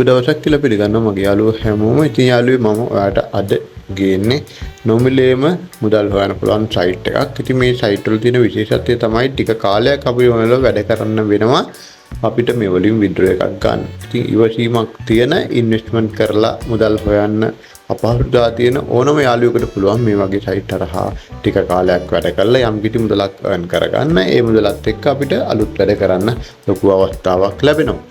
දවසක් කියලා පිළිගන්නවා මගේ යාළුවෝ හැමෝම. ඉතින් යාළුවෝ මම ඔයාලට අද ගේන්නේ නොමිලේම මුදල් හොයන්න පුළුවන් සයිට් එකක්. ඉතින් මේ සයිට් වල තියෙන විශේෂත්වය තමයි ටික කාලයක් අපි මොනවල වැඩ කරන්න වෙනවා අපිට මේ වලින් විඩ්‍රෝ එකක් ගන්න. ඉතින් ඉවසීමක් තියෙන ඉන්වෙස්ට්මන්ට් කරලා මුදල් හොයන්න අපහසුතාව තියෙන ඕනම යාළුවෙකුට පුළුවන් මේ වගේ සයිට් හරහා ටික කාලයක් වැඩ කරලා යම් කිසි මුදලක් earn කරගන්න. ඒ මුදලත් එක්ක අපිට අලුත් වැඩ කරන්න ලොකු අවස්ථාවක් ලැබෙනවා.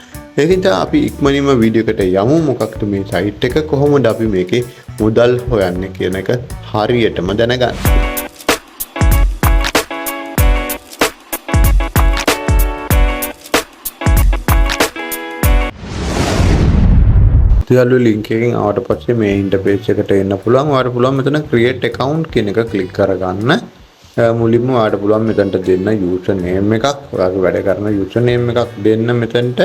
ඒකින්ද අපි ඉක්මනින්ම වීඩියෝ එකට යමු. මොකක්ද මේ සයිට් එක, කොහොමද අපි මේකේ මුදල් හොයන්නේ කියන එක හරියටම දැනගන්න. යාළුවෝ ලින්ක් එකෙන් ආවට පස්සේ මේ ඉන්ටර්ෆේස් එකට එන්න පුළුවන්. ඔයාලට පුළුවන් මෙතන create account කියන එක ක්ලික් කරගන්න. මුලින්ම ඔයාලට පුළුවන් මෙතනට දෙන්න user name එකක්. ඔයාගේ වැඩ කරන user name එකක් දෙන්න මෙතනට.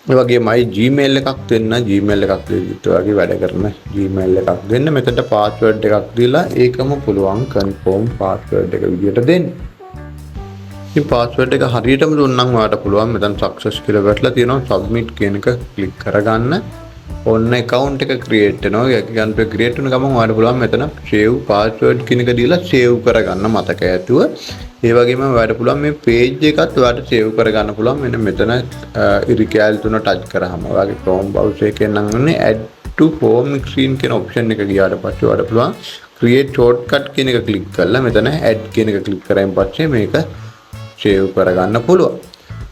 ඒ වගේමයි Gmail එකක් දෙන්න. Gmail එකක් දෙවිත් ඔයාගේ වැඩ කරන Gmail එකක් දෙන්න. මෙතනට password එකක් දීලා ඒකම පුළුවන් confirm password එක විදියට දෙන්න. ඉතින් password එක හරියටම දුන්නම් ඔයාලට පුළුවන් මෙතන success කියලා වැටලා තියෙනවා. submit කියන එක click කරගන්න. ඔන්න account එක create වෙනවා. ඒ කියන්නේ create වෙන ගමන් ඔයාලට පුළුවන් මෙතන save password කියන එක දීලා save කරගන්න මතක ඇතුව. ඒ වගේම ඔයාලට පුළුවන් මේ page එකත් ඔයාලට save කරගන්න පුළුවන්. මෙන්න මෙතන ඉරිකැල් තුන touch කරාම ඔයාගේ Chrome browser එකෙන් නම් වෙන්නේ add to home screen කියන option එක ගියාට පස්සේ ඔයාලට පුළුවන් create shortcut කියන එක click කරලා මෙතන add කියන එක click කරායින් පස්සේ මේක save කරගන්න පුළුවන්.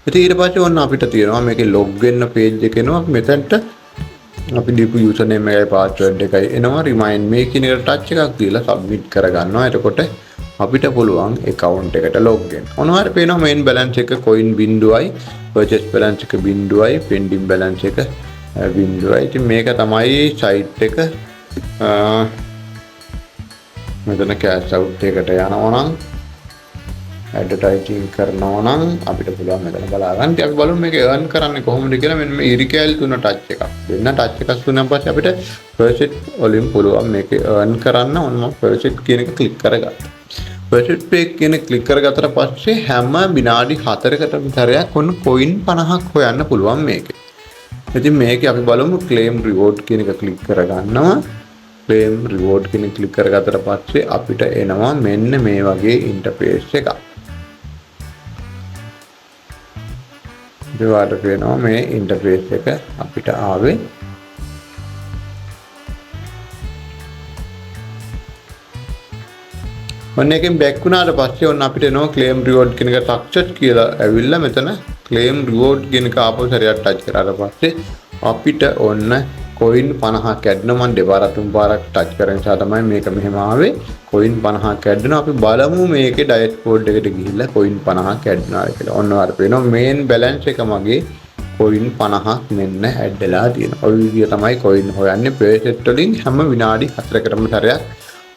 ඉතින් ඊට පස්සේ ඔන්න අපිට තියෙනවා මේකේ log වෙන්න page එක එනවා. මෙතනට අපි දීපු user name එකයි password එකයි එනවා. remind me කියන එකට touch එකක් දීලා submit කරගන්නවා. එතකොට අපිට පුළුවන් account එකට log වෙන්න. ඔනවාර පේනවා main balance එක coin 0යි, purchase balance එක 0යි, pending balance එක 0යි. ඉතින් මේක තමයි site එක. මෙතන cash out එකට යනවා නම් advertising කරනවා නම් අපිට පුළුවන් මෙතන බලා ගන්න. අපි බලමු මේක earn කරන්නේ කොහොමද කියලා. මෙන්න මේ ඉරිකැල් තුන touch එකක් දෙන්න. touch එකක් දුන්නාන් පස්සේ අපිට purchase වලින් පුළුවන් මේක earn කරන්න. ඔන්න මම purchase කියන එක click කරගත්තා. purchase page කියන click කරගත්තට පස්සේ හැම විනාඩි 4කට විතරක් ඔන්න coin 50ක් හොයන්න පුළුවන් මේකේ. ඉතින් මේකේ අපි බලමු claim reward කියන එක click කරගන්නවා. claim reward කියන එක click කරගත්තට පස්සේ අපිට එනවා මෙන්න මේ වගේ interface එකක්. ඒවට වෙනවා මේ ඉන්ටර්ෆේස් එක අපිට ආවේ. ඔන්න එකෙන් බෑක් වුණාට පස්සේ ඔන්න අපිට එනවා claim reward කියන එක success කියලා ඇවිල්ලා මෙතන claim reward කියන එක ආපහු සැරයක් touch කරාට පස්සේ අපිට ඔන්න coin 50ක් ඇඩ්නවා. මම දෙපාරක් තුන් පාරක් touch කරන නිසා තමයි මේක මෙහෙම ආවේ. coin 50ක් ඇඩ්නවා. අපි බලමු මේකේ dashboard එකට ගිහිල්ලා coin 50ක් ඇඩ්නවා කියලා. ඔන්න ඔයාලට පේනවා main balance එක මගේ coin 50ක් මෙන්න ඇඩ් වෙලා තියෙනවා. ඔය විදිය තමයි coin හොයන්නේ. payset වලින් හැම විනාඩි 4කටම සැරයක්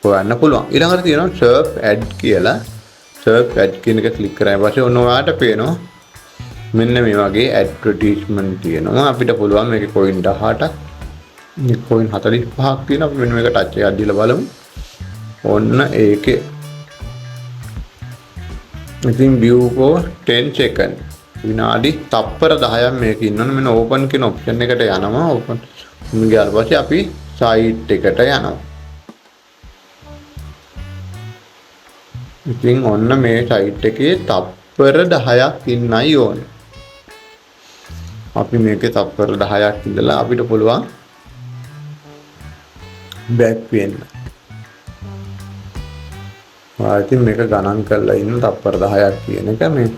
හොයන්න පුළුවන්. ඊළඟට තියෙනවා surf ad කියලා. surf ad කියන එක click කරාම පස්සේ ඔන්න ඔයාලට පේනවා මෙන්න මේ වගේ advertisement තියෙනවා. අපිට පුළුවන් මේකේ coin 18ක් coin 45ක් තියෙනවා. අපි මෙන්න මේක touch එකක් දීලා බලමු. ඔන්න ඒකේ ඉතින් view for 10 second විනාඩි තප්පර 10ක් මේක ඉන්නවනේ. මෙන්න open කියන option එකට යනවා. open ගියාට පස්සේ අපි site එකට යනවා. ඉතින් ඔන්න මේ site එකේ තප්පර 10ක් ඉන්නයි ඕනේ. අපි මේකේ තප්පර 10ක් ඉඳලා අපිට පුළුවන් back වෙන්න. ඉතින් මේක ගණන් කරලා ඉන්න තප්පර 10ක් කියන එක. මේ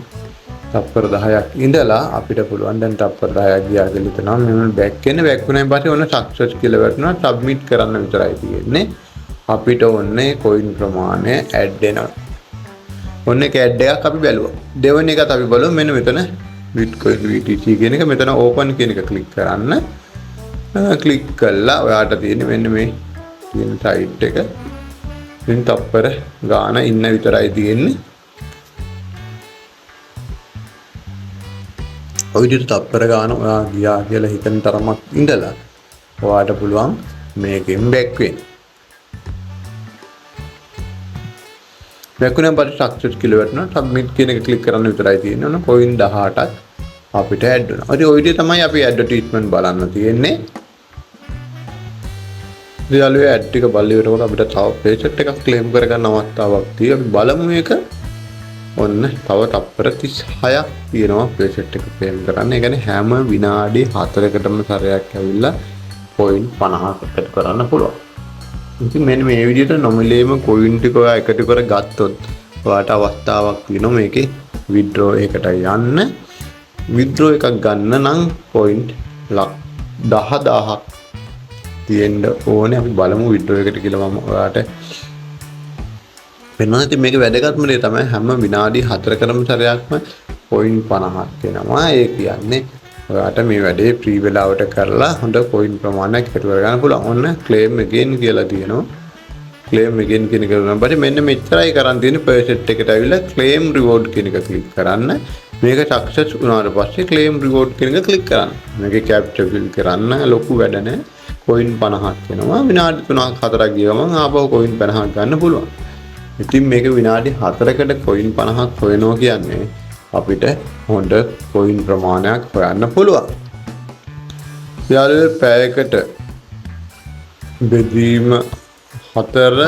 තප්පර 10ක් ඉඳලා අපිට පුළුවන් දැන් තප්පර 10ක් ගියා කියලා හිතනවා. මෙන්න back වෙන්න. back වුණාන් පස්සේ ඔන්න success කියලා වැටුණා. submit කරන්න විතරයි තියෙන්නේ. අපිට ඔන්නේ coin ප්‍රමාණය add වෙනවා. ඔන්න ඒක add එකක් අපි බැලුවා. දෙවෙනි එකත් අපි බලමු. මෙන්න මෙතන bitcoin BTC කියන එක මෙතන open කියන එක click කරන්න. click කළා ඔයාට තියෙන්නේ මෙන්න මේ තියෙන site එක. ඉතින් තප්පර ගාන ඉන්න විතරයි තියෙන්නේ. ඔය විදිහට තප්පර ගාන ඔයා ගියා කියලා හිතන තරමක් ඉඳලා ඔයාට පුළුවන් මේකෙන් back වෙන්න. back වෙන පස්සේ success කියලා වටනවා. submit කියන එක click කරන්න විතරයි තියෙන්නේ. ඔන්න coin 18ක් අපිට ඇඩ් වෙනවා. ඉතින් ඔය විදිහ තමයි අපි ඇඩ්වර්ටයිස්මන්ට් බලන්න තියෙන්නේ. යාළුවෝ ඇඩ් ටික බලලා ඉවරනකොට අපිට තව පේජ් එකක් ක්ලේම් කරගන්න අවස්ථාවක් තියෙනවා. අපි බලමු මේක. ඔන්න තව තප්පර 36ක් තියෙනවා පේජ් එක ක්ලේම් කරන්න. ඒ කියන්නේ හැම විනාඩි 4කටම සැරයක් ඇවිල්ලා පොයින්ට් 50කට කරන්න පුළුවන්. ඉතින් මෙන්න මේ විදිහට නොමිලේම කොයින් ටික ඔයා එකට කර ගත්තොත් ඔයාට අවස්ථාවක් තියෙනවා මේකේ විත්ඩ්‍රෝ එකකට යන්න. විත්ඩ්‍රෝ එකක් ගන්න නම් පොයින්ට් 10000ක් තියෙන්න ඕනේ. අපි බලමු විත්ඩ්‍රෝ එකට කියලා මම ඔයාට වෙනවා. ඉතින් මේක වැදගත්ම දේ තමයි හැම විනාඩි 4කටම සැරයක්ම පොයින්ට් 50ක් එනවා. ඒ කියන්නේ ඔයාට මේ වැඩේ ෆ්‍රී වෙලාවට කරලා හොඳ පොයින්ට් ප්‍රමාණයක් එකතු කරගන්න පුළුවන්. ඔන්න ක්ලේම් again කියලා තියෙනවා. ක්ලේම් again කියන එක කරනකොට මෙන්න මෙච්චරයි කරන් තියෙන්නේ පර්සෙන්ට් එකට ඇවිල්ලා ක්ලේම් රිවෝඩ් කියන එක ක්ලික් කරන්න. මේක සක්සස් වුණාට පස්සේ ක්ලේම් රිවෝඩ් කියන එක ක්ලික් කරන්න. මේකේ කැප්චර් ෆිල් කරන්න ලොකු වැඩ නැහැ. කොයින් 50ක් එනවා. විනාඩි 3ක් 4ක් ගිය ගමන් ආපහු කොයින් 50ක් ගන්න පුළුවන්. ඉතින් මේක විනාඩි 4කට කොයින් 50ක් හොයනවා කියන්නේ අපිට හොඳ කොයින් ප්‍රමාණයක් හොයන්න පුළුවන්. යාළුවෝ පැයකට බෙදීම 4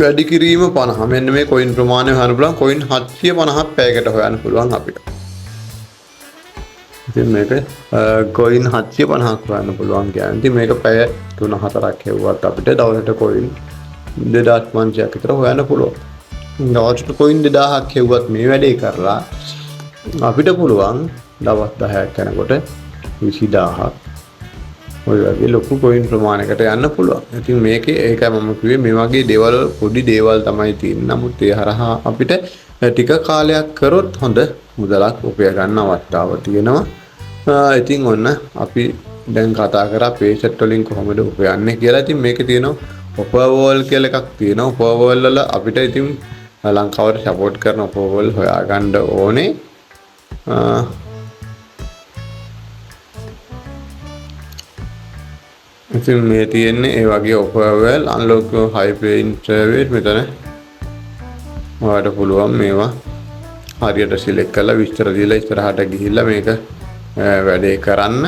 වැඩි කිරීම 50. මෙන්න මේ කොයින් ප්‍රමාණය හොයන්න පුළුවන්. කොයින් 750ක් පැයකට හොයන්න පුළුවන් අපිට. ඉතින් මේක කොයින් 750ක් හොයන්න පුළුවන් කියන්නේ. ඉතින් මේක පැය 3-4ක් හෙව්වත් අපිට දවසට කොයින් 2500ක් විතර හොයන්න පුළුවන්. දවසට කොයින් 2000ක් හෙව්වත් මේ වැඩේ කරලා අපිට පුළුවන් දවස් 10ක් යනකොට 20000ක් ඔය වගේ ලොකු කොයින් ප්‍රමාණයකට යන්න පුළුවන්. ඉතින් මේකේ ඒකයි මම කිව්වේ මේ වගේ දේවල් පොඩි දේවල් තමයි තියෙන්නේ. නමුත් ඒ හරහා අපිට ටික කාලයක් කරොත් හොඳ මුදලක් උපය ගන්න අවස්ථාව තියෙනවා. ඉතින් ඔන්න අපි දැන් කතා කරා පේසෙට් වලින් කොහොමද උපයන්නේ කියලා. ඉතින් මේකේ තියෙනවා ඔපර්වෝල් කියලා එකක් තියෙනවා. ඔපර්වෝල් වල අපිට ඉතින් ලංකාවට සපෝට් කරන ඔපර්වෝල් හොයාගන්න ඕනේ. ඉතින් මේ තියෙන්නේ ඒ වගේ ඔපර්වෝල් අන්ලොක් හයි පේයින් සර්විස් මෙතන ඔයාලට පුළුවන් මේවා හරියට සිලෙක්ට් කරලා විස්තර දීලා ඉස්සරහට ගිහිල්ලා මේක වැඩේ කරන්න.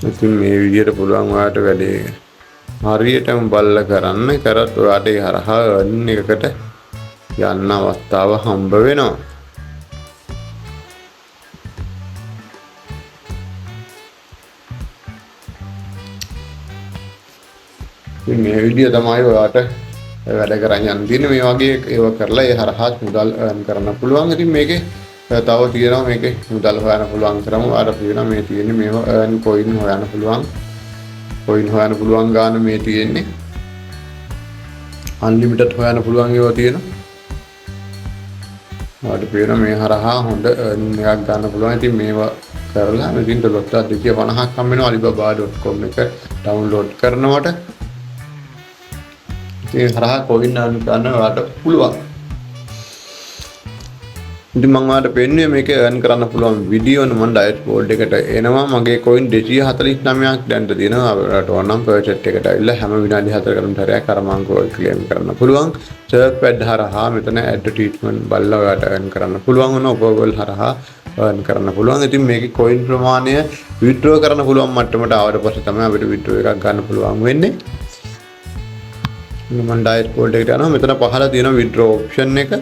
ඉතින් මේ විදිහට පුළුවන් ඔයාලට වැඩේ හරියටම බලලා කරන්න. කරත් ඔයාලට ඒ හරහා earn එකකට යන්න අවස්ථාව හම්බ වෙනවා. මේ විදිය තමයි ඔයාලට වැඩ කරන් යන්න තියෙන්නේ. මේ වගේ ඒව කරලා ඒ හරහා මුදල් earn කරන්න පුළුවන්. ඉතින් මේකේ තව තියෙනවා මේකේ මුදල් හොයන්න පුළුවන් ක්‍රම. ඔයාලට තියෙනවා මේ තියෙන්නේ මේව earn coin හොයන්න පුළුවන්. coin හොයන්න පුළුවන් ගාන මේ තියෙන්නේ. unlimited හොයන්න පුළුවන් ඒවා තියෙනවා. ඔයාලට පේනවා මේ හරහා හොඳ earn එකක් ගන්න පුළුවන්. ඉතින් මේවා කරලා ඉතින් $250ක් හම්බ වෙනවා alibaba.com එක download කරනකොට. ඒ හරහා කොයින් earn කරන්න ඔයාලට පුළුවන්. ඉතින් මම ඔයාලට පෙන්නුවේ මේක earn කරන්න පුළුවන් වීඩියෝ න මම ඩෑෂ්බෝඩ් එකට එනවා. මගේ කොයින් 249ක් දැන්ට තියෙනවා. අපිට ඕන නම් පර්චේස් එකට ඇවිල්ලා හැම විනාඩි 4කටම සැරයක් අර මම කෝල් ක්ලේම් කරන්න පුළුවන්. සර්ච් පැඩ් හරහා මෙතන ඇඩ්වර්ටයිස්මන්ට් බලලා ඔයාලට earn කරන්න පුළුවන්. ඕන ඔපර්වෝල් හරහා earn කරන්න පුළුවන්. ඉතින් මේකේ කොයින් ප්‍රමාණය විත්ඩ්‍රෝ කරන්න පුළුවන් මට්ටමට ආවට පස්සේ තමයි අපිට විත්ඩ්‍රෝ එකක් ගන්න පුළුවන් වෙන්නේ. මම ඩෑෂ්බෝඩ් එකට යනවා. මෙතන පහළ තියෙන විත්ඩ්‍රෝ ඔප්ෂන් එක.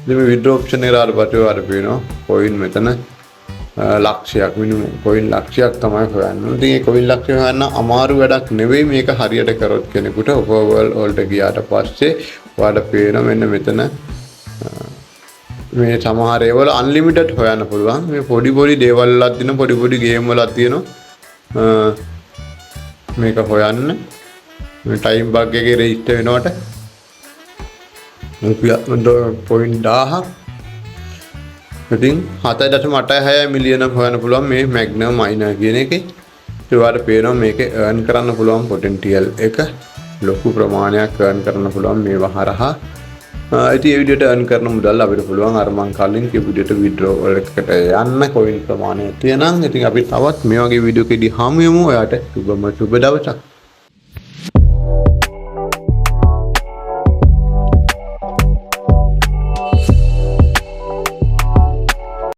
ඉතින් මේ විත්ඩ්‍රෝ ඔප්ෂන් එකට ආවට පස්සේ ඔයාලට පේනවා කොයින් මෙතන ලක්ෂයක් මිනිමම් කොයින් ලක්ෂයක් තමයි හොයන්න. ඉතින් මේ කොයින් ලක්ෂය හොයන්න අමාරු වැඩක් නෙවෙයි. මේක හරියට කරොත් කෙනෙකුට ඔපර්වෝල් වලට ගියාට පස්සේ ඔයාලට පේනවා මෙන්න මෙතන මේ සමහර ඒවල අන්ලිමිටඩ් හොයන්න පුළුවන්. මේ පොඩි පොඩි දේවල් වලත් තියෙන පොඩි පොඩි ගේම් වලත් තියෙනවා. මේක හොයන්න මේ ටයිම් බග් එකේ රෙජිස්ටර් වෙනකොට පොයින්ට් 1000ක් ඉතින් 7.86 මිලියන හොයන්න පුළුවන් මේ මැග්නම් මයිනර් කියන එකේ. ඒ වගේ පේනවා මේකේ earn කරන්න පුළුවන් පොටෙන්ෂියල් එක ලොකු ප්‍රමාණයක් earn කරන්න පුළුවන් මේවා හරහා. ඉතින් මේ විදිහට earn කරන මුදල් අපිට පුළුවන් අර මං කලින් කියපු විදිහට withdrawal එකකට යන්න coin ප්‍රමාණය තියෙනම් ඉතින් අපි තවත් මේ වගේ වීඩියෝ එකදී හමු වෙමු. ඔයාට සුබ දවසක්.